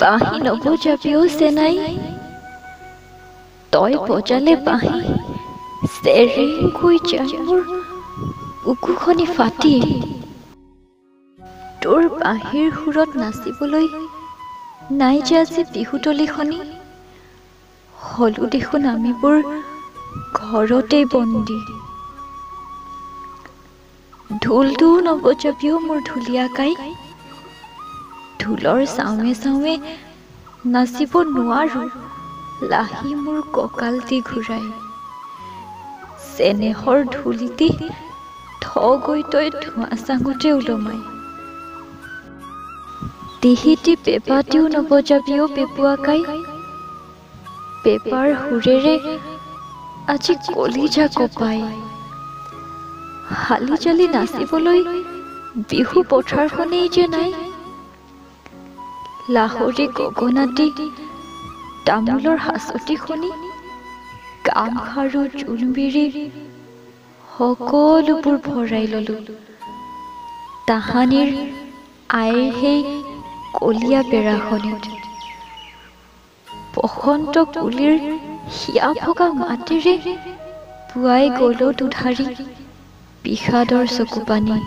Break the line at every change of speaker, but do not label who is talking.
বাঁহী নবজাবিও চেনাই তই বজালে বাঁহী চেৰেংকৈ যায় মোৰ বুকুখনি ফাটি তোৰ বাঁহীৰ সুৰত নাচিবলৈ নাই যে আজি বিহুতলিখনি হলো দেখোন আমিবোৰ ঘৰতেই বন্দী ঢোলটো নবজাবিও মোৰ ঢুলীয়া কাই ঢোলৰ চাৱে চাৱে নাচিব নোৱাৰো লাহি মোৰ কঁকালটি ঘূৰাই চেনেহৰ ঢোলটি থগৈ তই ধোঁৱা চাঙতে ওলমাই টিহিটি পেপাটিও নবজাবিও পেপুৱা কাই পেপাৰ সুৰেৰে আজি কলিজা কপাই হালি জালি নাচিবলৈ বিহু পথাৰখনেই যে নাই লাহৰি গগনাটি তামোলৰ হাঁচতি শুনি গামখাৰু জোনবিৰি সকলোবোৰ ভৰাই ললো তাহানিৰ আইৰ সেই কলীয়া বেৰাখনিত বসন্ত কুলিৰ হিয়া ভগা মাতেৰে পুৱাই গলো দুধাৰি বিষাদৰ চকুপানী